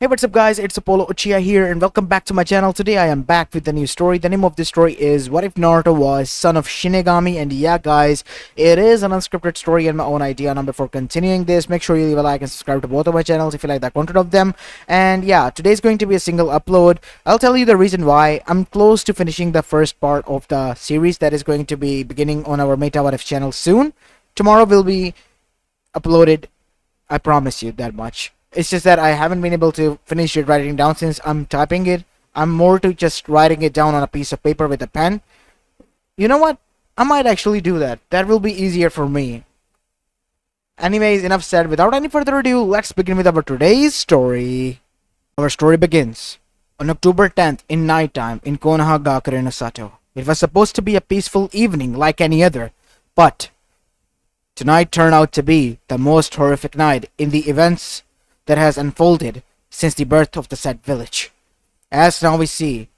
Hey, what's up guys, it's Apollo Uchiha here and welcome back to my channel. Today I am back with a new story. The name of this story is What If Naruto Was Son of Shinigami? And yeah guys, it is an unscripted story and my own idea. Now before continuing this, make sure you leave a like and subscribe to both of my channels if you like the content of them. And yeah, today's going to be a single upload. I'll tell you the reason why. I'm close to finishing the first part of the series that is going to be beginning on our Meta What If channel soon. Tomorrow will be uploaded, I promise you that much. It's just that I haven't been able to finish it writing down since I'm typing it. I'm more to just writing it down on a piece of paper with a pen. You know what? I might actually do that. That will be easier for me. Anyways, enough said. Without any further ado, let's begin with our today's story. Our story begins on October 10th in nighttime in Konohagakure no Sato. It was supposed to be a peaceful evening like any other, but tonight turned out to be the most horrific night in the events that has unfolded since the birth of the said village. As now we see,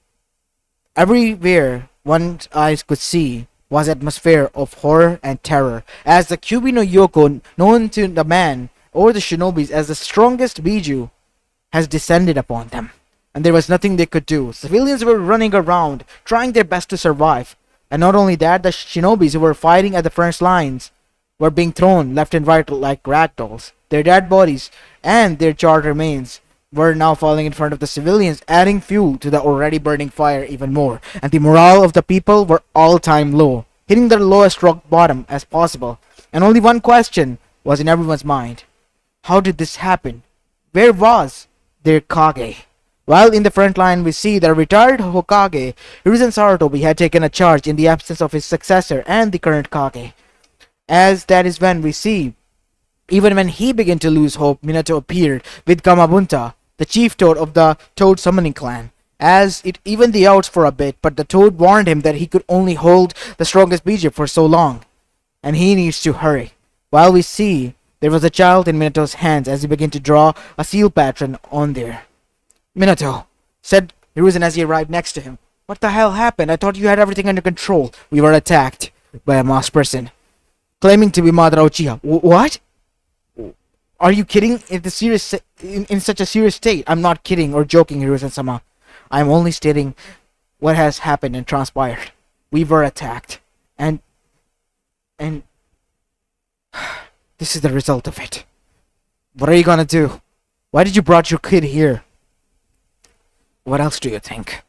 everywhere one's eyes could see was atmosphere of horror and terror, as the Kyubi no Yoko, known to the man or the shinobis as the strongest Biju, has descended upon them. And there was nothing they could do. Civilians were running around, trying their best to survive. And not only that, the shinobis who were fighting at the front lines were being thrown left and right like ragdolls. Their dead bodies and their charred remains were now falling in front of the civilians, adding fuel to the already burning fire even more. And the morale of the people were all-time low, hitting the lowest rock bottom as possible. And only one question was in everyone's mind. How did this happen? Where was their Kage? While in the front line we see the retired Hokage, Hiruzen Sarutobi, had taken a charge in the absence of his successor and the current Kage. As that is when we see, even when he began to lose hope, Minato appeared with Gamabunta, the chief toad of the Toad Summoning Clan. As it evened the odds for a bit, but the toad warned him that he could only hold the strongest Biju for so long, and he needs to hurry. While we see, there was a child in Minato's hands as he began to draw a seal pattern on there. Minato, said Hiruzen as he arrived next to him. What the hell happened? I thought you had everything under control. We were attacked by a masked person, claiming to be Madara Uchiha. What? Are you kidding? In such a serious state? I'm not kidding or joking, Hiruzen-sama. I'm only stating what has happened and transpired. We were attacked. And this is the result of it. What are you gonna do? Why did you brought your kid here? What else do you think?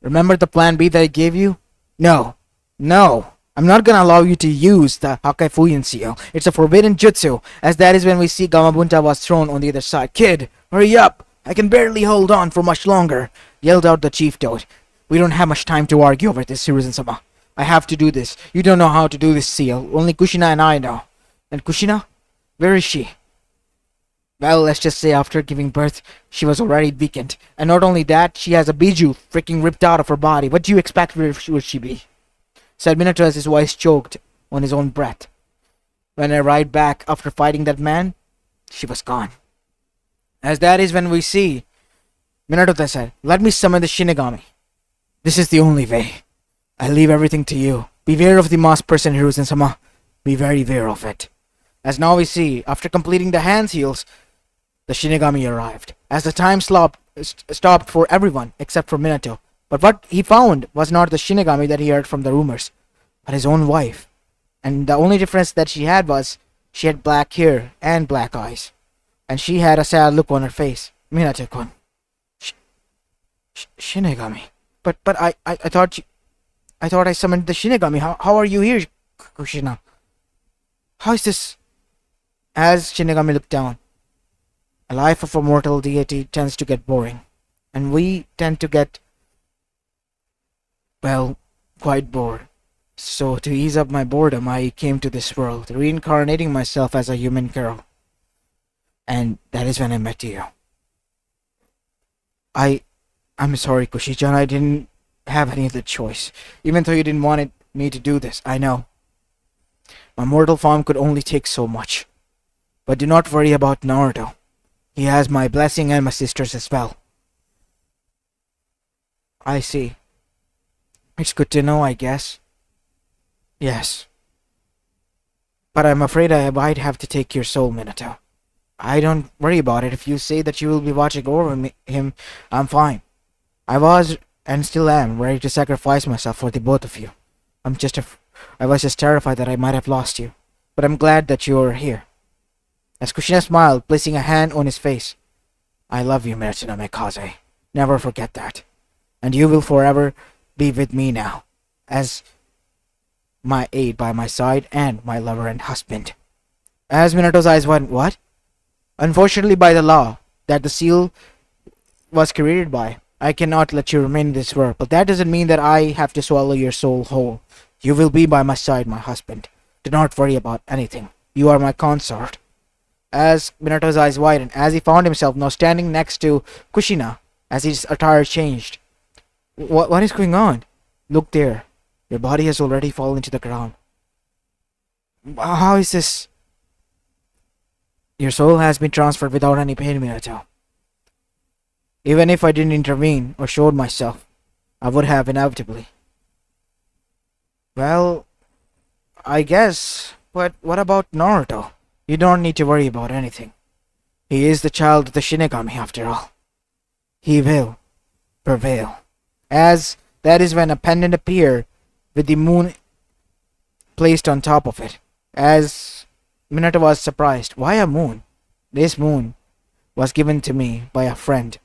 Remember the plan B that I gave you? No. No. I'm not gonna allow you to use the Hakai Fuyin seal. It's a forbidden jutsu, as that is when we see Gamabunta was thrown on the other side. Kid, hurry up! I can barely hold on for much longer, yelled out the chief toad. We don't have much time to argue over this, Hiruzen-sama. I have to do this. You don't know how to do this seal. Only Kushina and I know. And Kushina? Where is she? Well, let's just say after giving birth, she was already weakened. And not only that, she has a Biju freaking ripped out of her body. What do you expect would she be? Said Minato as his voice choked on his own breath. When I arrived back after fighting that man, she was gone. As that is when we see, Minato then said, let me summon the Shinigami. This is the only way. I leave everything to you. Beware of the masked person, Hiruzen-sama. Be very aware of it. As now we see, after completing the hand seals, the Shinigami arrived. As the time stopped for everyone except for Minato. But what he found was not the Shinigami that he heard from the rumors, but his own wife. And the only difference that she had was, she had black hair and black eyes. And she had a sad look on her face. Minato-kun. Shinigami. But I thought I summoned the Shinigami. How are you here, Kushina? How is this? As Shinigami looked down, a life of a mortal deity tends to get boring. And we tend to get, well, quite bored. So to ease up my boredom, I came to this world, reincarnating myself as a human girl. And that is when I met you. I'm sorry, Kushi-chan, I didn't have any other choice. Even though you didn't want me to do this, I know. My mortal form could only take so much. But do not worry about Naruto. He has my blessing and my sister's as well. I see. It's good to know, I guess. Yes. But I'm afraid I might have to take your soul, Minato. I don't worry about it. If you say that you will be watching over him, I'm fine. I was and still am ready to sacrifice myself for the both of you. I'm just I was just terrified that I might have lost you, but I'm glad that you're here. As Kushina smiled, placing a hand on his face. I love you, Mertsuname Kaze. Never forget that. And you will forever be with me now, as my aide by my side and my lover and husband. As Minato's eyes went, what? Unfortunately, by the law that the seal was created by, I cannot let you remain in this world, but that doesn't mean that I have to swallow your soul whole. You will be by my side, my husband. Do not worry about anything. You are my consort. As Minato's eyes widened, as he found himself now standing next to Kushina, as his attire changed. What is going on? Look there. Your body has already fallen to the ground. How is this? Your soul has been transferred without any pain, Minato. Even if I didn't intervene or showed myself, I would have inevitably. Well, I guess. But what about Naruto? You don't need to worry about anything. He is the child of the Shinigami after all. He will prevail. As that is when a pendant appeared with the moon placed on top of it. As Minato was surprised. Why a moon? This moon was given to me by a friend.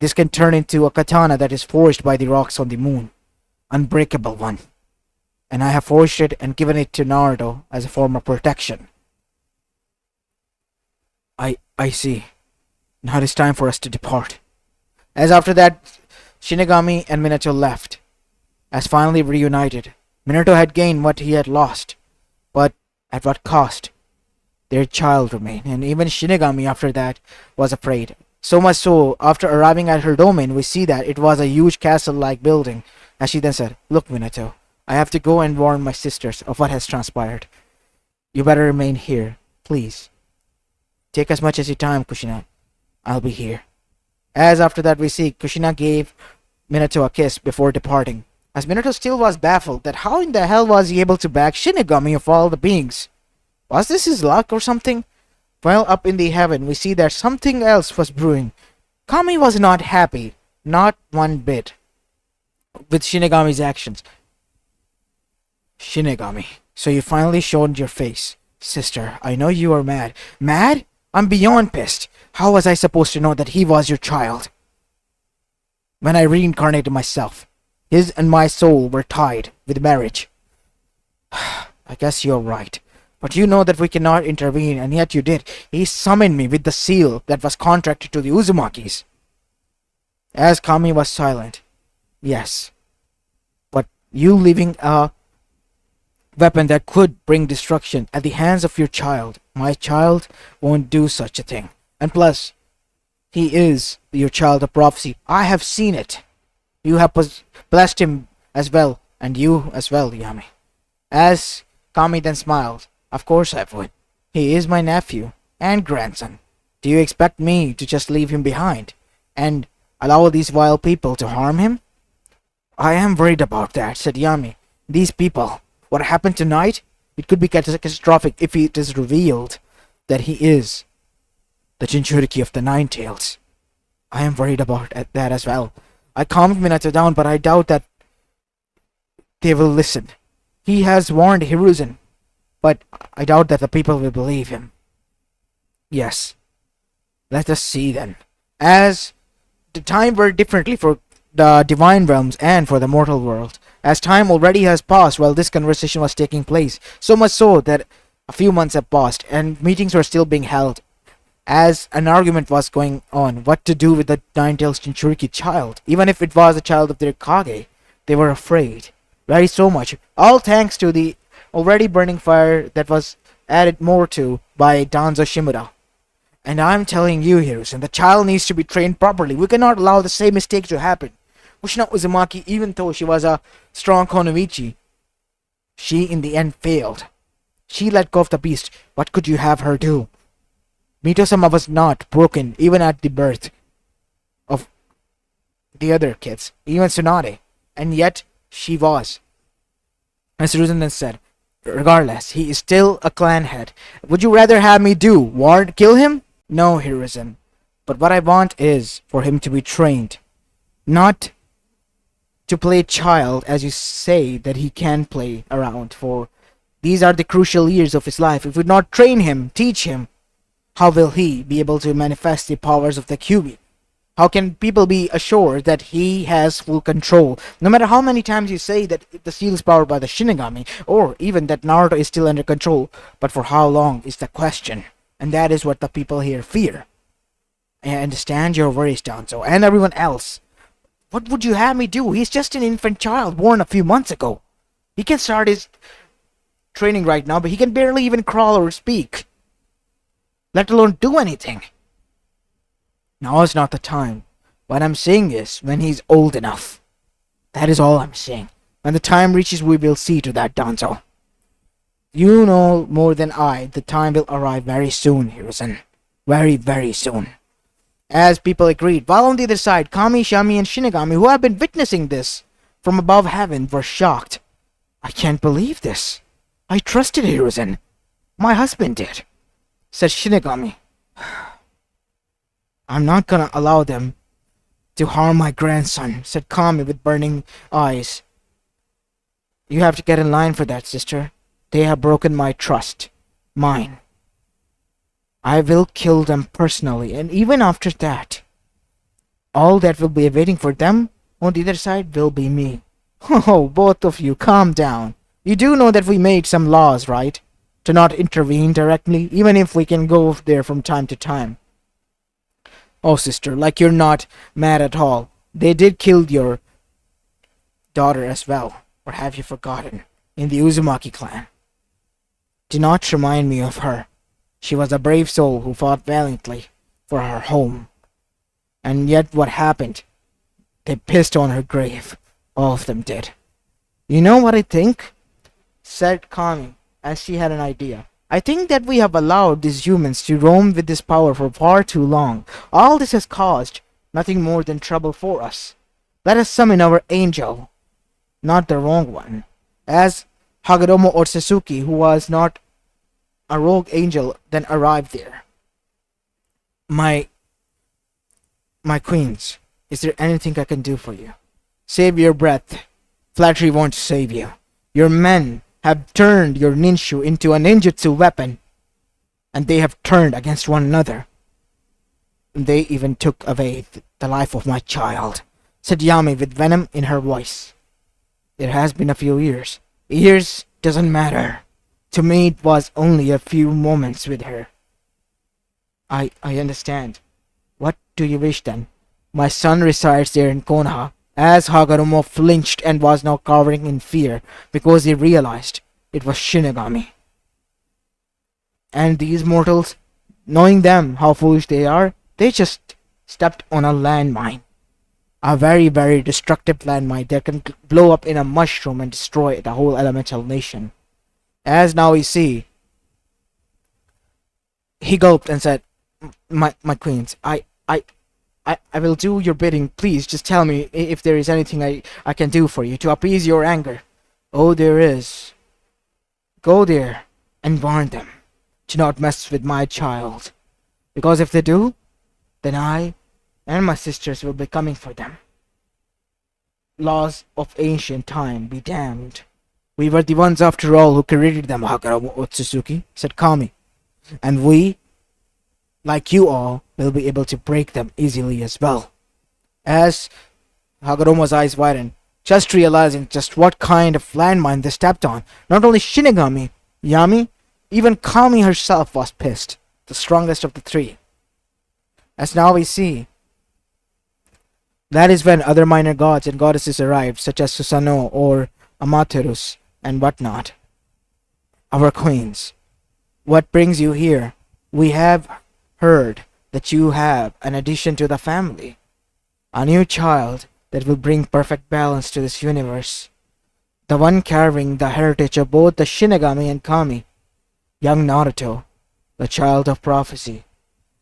This can turn into a katana that is forged by the rocks on the moon. Unbreakable one. And I have forged it and given it to Naruto as a form of protection. I see. Now it is time for us to depart. As after that, Shinigami and Minato left. As finally reunited, Minato had gained what he had lost. But at what cost? Their child remained, and even Shinigami after that was afraid. So much so, after arriving at her domain, we see that it was a huge castle-like building. As she then said, Look, Minato, I have to go and warn my sisters of what has transpired. You better remain here, please. Take as much as your time, Kushina. I'll be here. As after that we see, Kushina gave Minato a kiss before departing. As Minato still was baffled that how in the hell was he able to back Shinigami of all the beings? Was this his luck or something? Well, up in the heaven, we see that something else was brewing. Kami was not happy, not one bit, with Shinigami's actions. Shinigami, so you finally showed your face. Sister, I know you are mad. Mad? I'm beyond pissed. How was I supposed to know that he was your child? When I reincarnated myself, his and my soul were tied with marriage. I guess you're right. But you know that we cannot intervene, and yet you did. He summoned me with the seal that was contracted to the Uzumakis. As Kami was silent. Yes. But you leaving a weapon that could bring destruction at the hands of your child. My child won't do such a thing. And plus, he is your child of prophecy. I have seen it. You have blessed him as well, and you as well, Yami. As Kami then smiled. Of course I would. He is my nephew and grandson. Do you expect me to just leave him behind and allow these vile people to harm him? I am worried about that, said Yami. These people, what happened tonight? It could be catastrophic if it is revealed that he is the Jinchuriki of the Nine Tails. I am worried about that as well. I calmed Minato down, but I doubt that they will listen. He has warned Hiruzen, but I doubt that the people will believe him. Yes. Let us see then. As the time worked differently for the divine realms and for the mortal world. As time already has passed while this conversation was taking place, so much so that a few months have passed and meetings were still being held. As an argument was going on what to do with the Nine-Tails Jinchuriki child, even if it was a child of their Kage, they were afraid. Very so much. All thanks to the already burning fire that was added more to by Danzo Shimura. And I'm telling you, Hiruzen, the child needs to be trained properly. We cannot allow the same mistake to happen. Kushina Uzumaki, even though she was a strong Konoichi, she in the end failed. She let go of the beast. What could you have her do? Mito-sama was not broken even at the birth of the other kids, even Tsunade, and yet she was. As Hiruzen then said, Regardless, he is still a clan head. Would you rather have me do? Kill him? No, Hiruzen. But what I want is for him to be trained. Not to play child as you say that he can play around for. These are the crucial years of his life. If we not train him, teach him, how will he be able to manifest the powers of the Kyuubi? How can people be assured that he has full control? No matter how many times you say that the seal is powered by the Shinigami, or even that Naruto is still under control, but for how long is the question? And that is what the people here fear. I understand your worries, Danzo, and everyone else. What would you have me do? He's just an infant child born a few months ago. He can start his training right now, but he can barely even crawl or speak, let alone do anything. Now is not the time. What I'm saying is when he's old enough. That is all I'm saying. When the time reaches, we will see to that, Danzo. You know more than I. The time will arrive very soon, Hiruzen. Very, very soon. As people agreed, while on the other side, Kami, Shami, and Shinigami, who have been witnessing this from above heaven, were shocked. I can't believe this. I trusted Hiruzen. My husband did, said Shinigami. I'm not gonna allow them to harm my grandson, said Kami with burning eyes. You have to get in line for that, sister. They have broken my trust. Mine. I will kill them personally, and even after that, all that will be awaiting for them on the other side will be me. Oh, both of you, calm down. You do know that we made some laws, right? To not intervene directly, even if we can go there from time to time. Oh, sister, like you're not mad at all. They did kill your daughter as well. Or have you forgotten? In the Uzumaki clan. Do not remind me of her. She was a brave soul who fought valiantly for her home. And yet what happened? They pissed on her grave. All of them did. You know what I think? Said Kami, as she had an idea. I think that we have allowed these humans to roam with this power for far too long. All this has caused nothing more than trouble for us. Let us summon our angel, not the wrong one. As Hagoromo or Sasuke, who was not a rogue angel, then arrived there. My queens, is there anything I can do for you? Save your breath. Flattery won't save you. Your men have turned your ninju into a ninjutsu weapon, and they have turned against one another. They even took away the life of my child, said Yami with venom in her voice. It has been a few years. Years doesn't matter. To me it was only a few moments with her. I understand. What do you wish then? My son resides there in Konoha. As Hagoromo flinched and was now cowering in fear because he realized it was Shinigami. And these mortals, knowing them how foolish they are, they just stepped on a landmine. A very, very destructive landmine that can blow up in a mushroom and destroy the whole elemental nation. As now we see, he gulped and said, My queens, I will do your bidding. Please, just tell me if there is anything I can do for you to appease your anger. Oh, there is. Go there and warn them to not mess with my child. Because if they do, then I and my sisters will be coming for them. Laws of ancient time be damned. We were the ones after all who created them, Hagoromo Otsutsuki, said Kami. And we, like you all, will be able to break them easily as well. As Hagoromo's eyes widened, just realizing just what kind of landmine they stepped on, not only Shinigami, Yami, even Kami herself was pissed, the strongest of the three. As now we see, that is when other minor gods and goddesses arrived, such as Susanoo or Amaterus and whatnot. Our queens, what brings you here? We have heard that you have an addition to the family. A new child that will bring perfect balance to this universe. The one carrying the heritage of both the Shinigami and Kami. Young Naruto, the child of prophecy.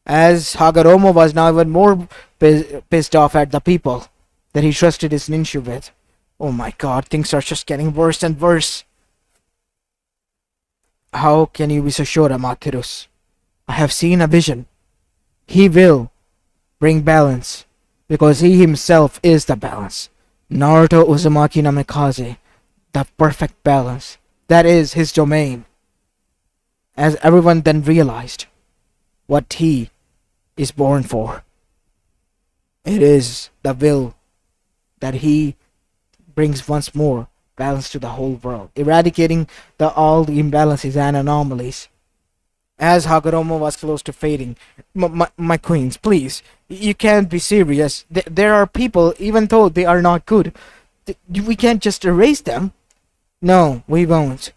As Hagoromo was now even more pissed off at the people that he trusted his ninja with. Oh my god, things are just getting worse and worse. How can you be so sure, Amaterasu? I have seen a vision. He will bring balance, because he himself is the balance. Naruto Uzumaki Namikaze, the perfect balance. That is his domain. As everyone then realized what he is born for. It is the will that he brings once more balance to the whole world, eradicating all the imbalances and anomalies. As Hagoromo was close to fading, my queens, please, you can't be serious. There are people, even though they are not good, we can't just erase them. No, we won't.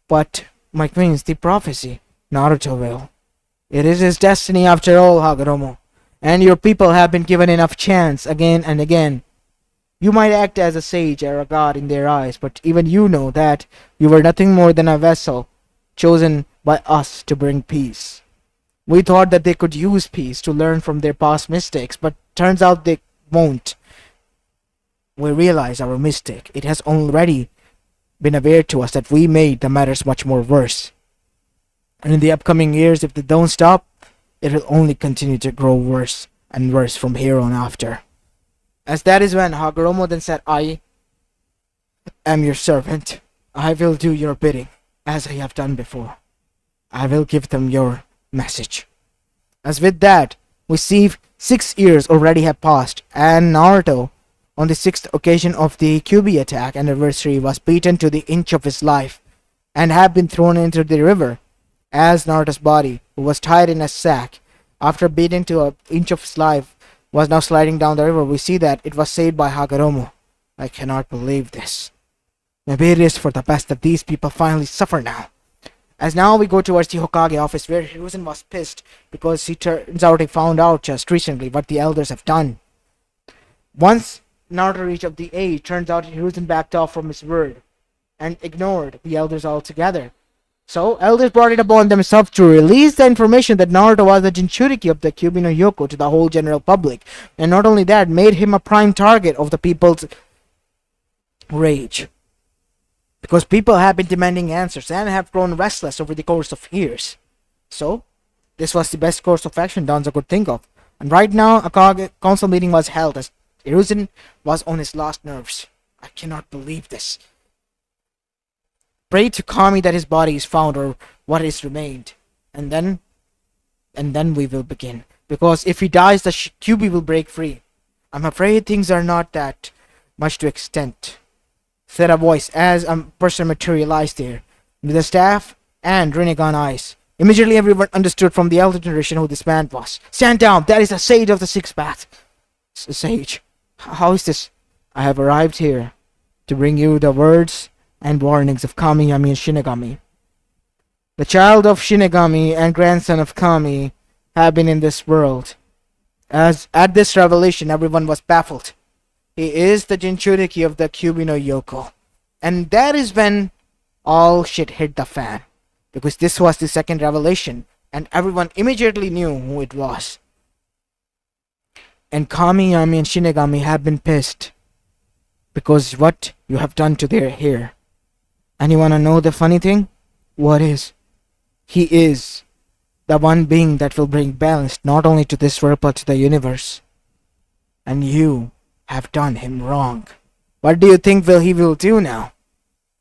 But, my queens, the prophecy, Naruto will. It is his destiny after all, Hagoromo. And your people have been given enough chance again and again. You might act as a sage or a god in their eyes, but even you know that you were nothing more than a vessel chosen by us to bring peace. We thought that they could use peace to learn from their past mistakes, but turns out they won't. We realize our mistake. It has already been aware to us that we made the matters much more worse. And in the upcoming years, if they don't stop, it will only continue to grow worse and worse from here on after. As that is when Hagoromo then said, I am your servant. I will do your bidding, as I have done before. I will give them your message. As with that, we see 6 years already have passed, and Naruto, on the 6th occasion of the Kyuubi attack anniversary, was beaten to the inch of his life, and had been thrown into the river, as Naruto's body, who was tied in a sack, after beaten to an inch of his life, was now sliding down the river. We see that it was saved by Hagoromo. I cannot believe this. Maybe it is for the best that these people finally suffer now. As now we go towards the Hokage office, where Hiruzen was pissed because he turns out he found out just recently what the elders have done. Once Naruto reached up the age, turns out Hiruzen backed off from his word and ignored the elders altogether. So, elders brought it upon themselves to release the information that Naruto was the Jinchuriki of the Kyuubi no Yoko to the whole general public. And not only that, made him a prime target of the people's rage. Because people have been demanding answers and have grown restless over the course of years. So, this was the best course of action Danzo could think of. And right now, a council meeting was held as Hiruzen was on his last nerves. I cannot believe this. Pray to Kami that his body is found, or what is remained. And then we will begin. Because if he dies, the Kyuubi will break free. I'm afraid things are not that much to extent, said a voice as a person materialized there, with a staff and Rinnegan eyes. Immediately everyone understood from the elder generation who this man was. Stand down, that is a sage of the sixth path. Sage, how is this? I have arrived here to bring you the words and warnings of Kami, Yami, and Shinigami. The child of Shinigami and grandson of Kami have been in this world. As at this revelation, everyone was baffled. He is the Jinchuriki of the Kyuubi no Yoko. And that is when all shit hit the fan. Because this was the second revelation, and everyone immediately knew who it was. And Kami, Yami, and Shinigami have been pissed. Because what you have done to their hair. And you wanna know the funny thing? What is? He is the one being that will bring balance not only to this world but to the universe. And you have done him wrong. What do you think he will do now?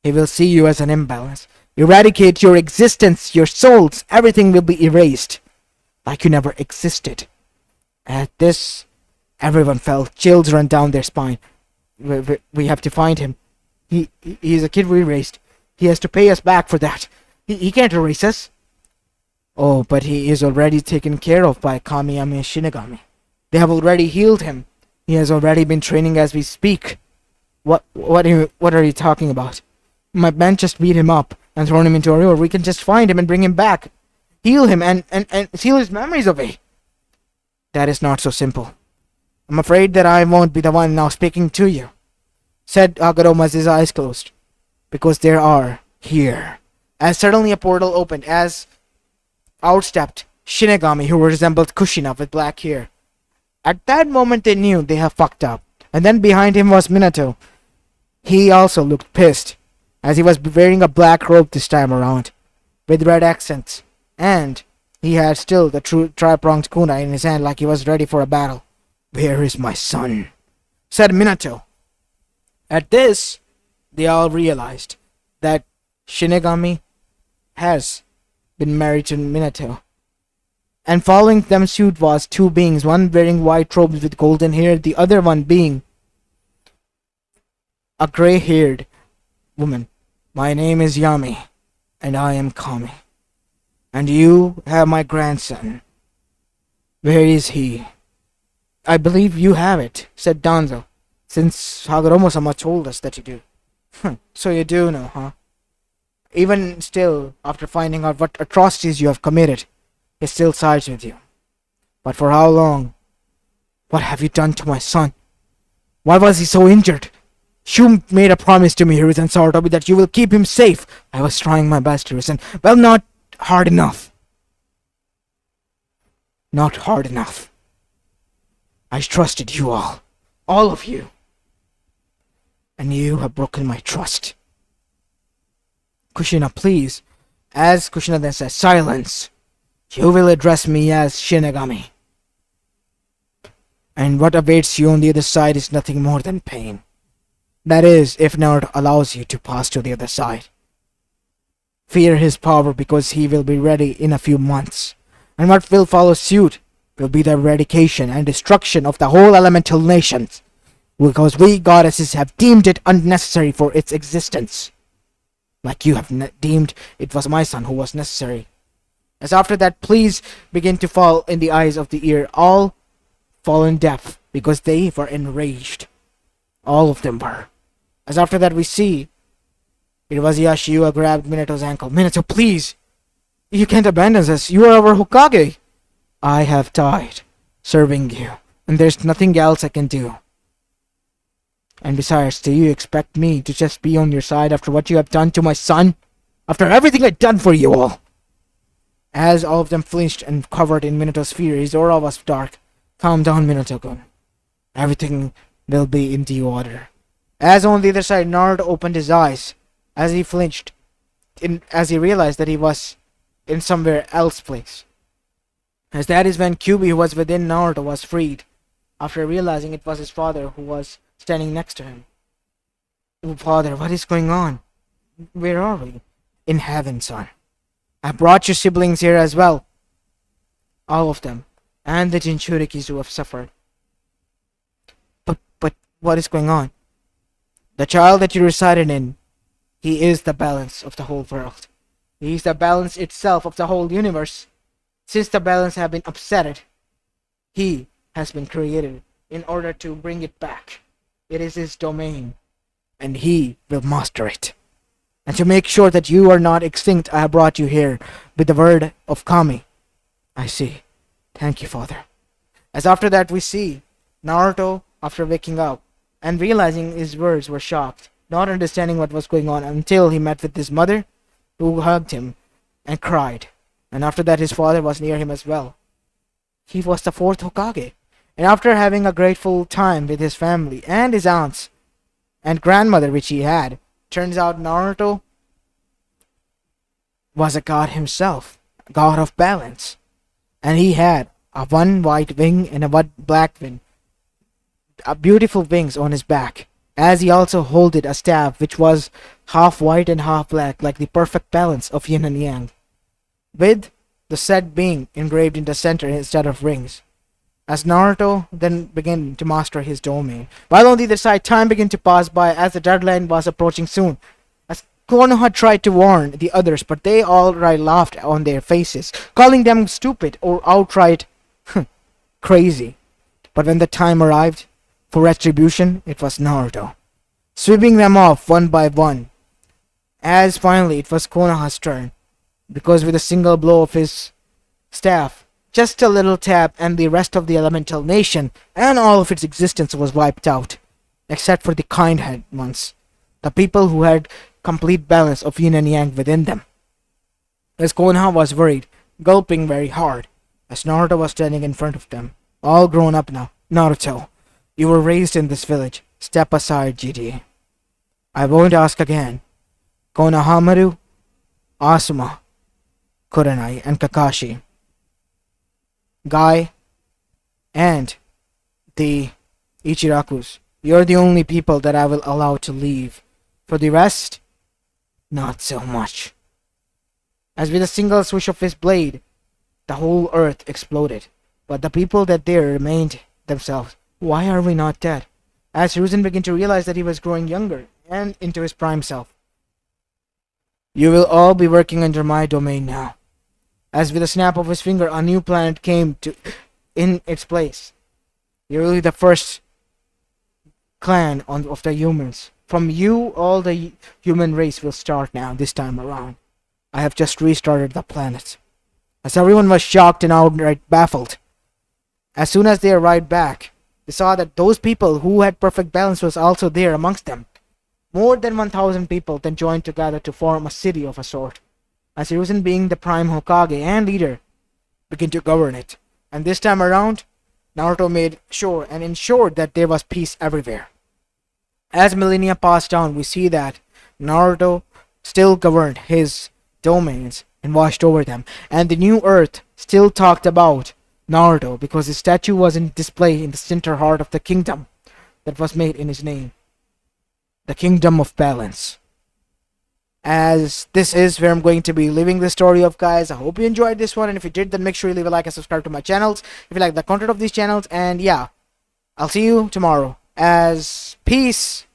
He will see you as an imbalance. Eradicate your existence, your souls, everything will be erased. Like you never existed. At this, everyone felt chills run down their spine. We have to find him. He's a kid we erased. He has to pay us back for that. He can't erase us. Oh, but he is already taken care of by Kami, Yami, and Shinigami. They have already healed him. He has already been training as we speak. What are you talking about? My men just beat him up and thrown him into a river. We can just find him and bring him back. Heal him and seal his memories away. That is not so simple. I'm afraid that I won't be the one now speaking to you, said Hagoromo as his eyes closed. Because there are here. As suddenly a portal opened as out stepped Shinigami, who resembled Kushina with black hair. At that moment they knew they have fucked up. And then behind him was Minato. He also looked pissed, as he was wearing a black robe this time around. with red accents, and he had still the true tri-pronged kunai in his hand like he was ready for a battle. "Where is my son?" said Minato. At this, they all realized that Shinigami has been married to Minato. And following them suit was two beings, one wearing white robes with golden hair, the other one being a grey-haired woman. "My name is Yami, and I am Kami. And you have my grandson. Where is he?" "I believe you have it," said Danzo, "since Hagoromo-sama told us that you do." "So you do know, huh? Even still, after finding out what atrocities you have committed, he still sides with you. But for how long? What have you done to my son? Why was he so injured? You made a promise to me, Hiruzen Sarutobi, that you will keep him safe." "I was trying my best, Hiruzen. Well, not hard enough. Not hard enough. I trusted you all of you. And you have broken my trust." "Kushina, please." As Kushina then says, "Silence. You will address me as Shinigami. And what awaits you on the other side is nothing more than pain. That is, if Naruto allows you to pass to the other side. Fear his power because he will be ready in a few months. And what will follow suit will be the eradication and destruction of the whole elemental nations, because we goddesses have deemed it unnecessary for its existence. Like you have deemed it was my son who was necessary. As after that, please begin to fall in the eyes of the ear. All fallen deaf because they were enraged. All of them were. As after that we see, it was Yashiua grabbed Minato's ankle. "Minato, please! You can't abandon us. You are our Hokage." "I have died serving you, and there's nothing else I can do. And besides, do you expect me to just be on your side after what you have done to my son? After everything I've done for you all?" As all of them flinched and covered in Minato's fear, his aura was dark. "Calm down, Minato-kun. Everything will be in due order." As on the other side, Naruto opened his eyes as he flinched, as he realized that he was in somewhere else place. As that is when Kyuubi, who was within Naruto, was freed, after realizing it was his father who was standing next to him. "Oh, father, what is going on? Where are we?" "In heaven, son. I brought your siblings here as well. All of them. And the Jinchurikis who have suffered." But what is going on?" "The child that you resided in, he is the balance of the whole world. He is the balance itself of the whole universe. Since the balance have been upsetted, he has been created in order to bring it back. It is his domain, and he will master it. And to make sure that you are not extinct, I have brought you here with the word of Kami." "I see. Thank you, father." As after that we see Naruto, after waking up and realizing his words, were shocked, not understanding what was going on until he met with his mother, who hugged him and cried. And after that his father was near him as well. He was the fourth Hokage. And after having a grateful time with his family and his aunts and grandmother which he had, turns out Naruto was a god himself, a god of balance. And he had a one white wing and a one black wing, beautiful wings on his back, as he also holded a staff which was half white and half black, like the perfect balance of yin and yang, with the said being engraved in the center instead of rings. As Naruto then began to master his domain, while on the other side time began to pass by as the deadline was approaching soon. As Konoha tried to warn the others, but they alright laughed on their faces, calling them stupid or outright crazy. But when the time arrived for retribution, it was Naruto, sweeping them off one by one. As finally it was Konoha's turn, because with a single blow of his staff, just a little tap, and the rest of the elemental nation and all of its existence was wiped out, except for the kind-hearted ones, the people who had complete balance of yin and yang within them. As Konoha was worried, gulping very hard, as Naruto was standing in front of them, all grown up now. "Naruto, you were raised in this village. Step aside, GD. I won't ask again. Konohamaru, Asuma, Kurenai, and Kakashi, Guy, and the Ichirakus. You're the only people that I will allow to leave. For the rest, not so much. As with a single swish of his blade, the whole earth exploded. But the people that there remained themselves. Why are we not dead? As Hiruzen began to realize that he was growing younger and into his prime self. You will all be working under my domain now. As with a snap of his finger, a new planet came to in its place. You're really the first clan of the humans. From you, all the human race will start now, this time around. I have just restarted the planet. As everyone was shocked and outright baffled. As soon as they arrived back, they saw that those people who had perfect balance was also there amongst them. More than 1,000 people then joined together to form a city of a sort. As Hiruzen, being the prime Hokage and leader, began to govern it. And this time around, Naruto made sure and ensured that there was peace everywhere. As millennia passed on, we see that Naruto still governed his domains and watched over them. And the new earth still talked about Naruto because his statue was in display in the center heart of the kingdom that was made in his name. The Kingdom of Balance. As this is where I'm going to be leaving the story of, guys. I hope you enjoyed this one, and if you did, then make sure you leave a like and subscribe to my channels if you like the content of these channels. And yeah, I'll see you tomorrow. As peace.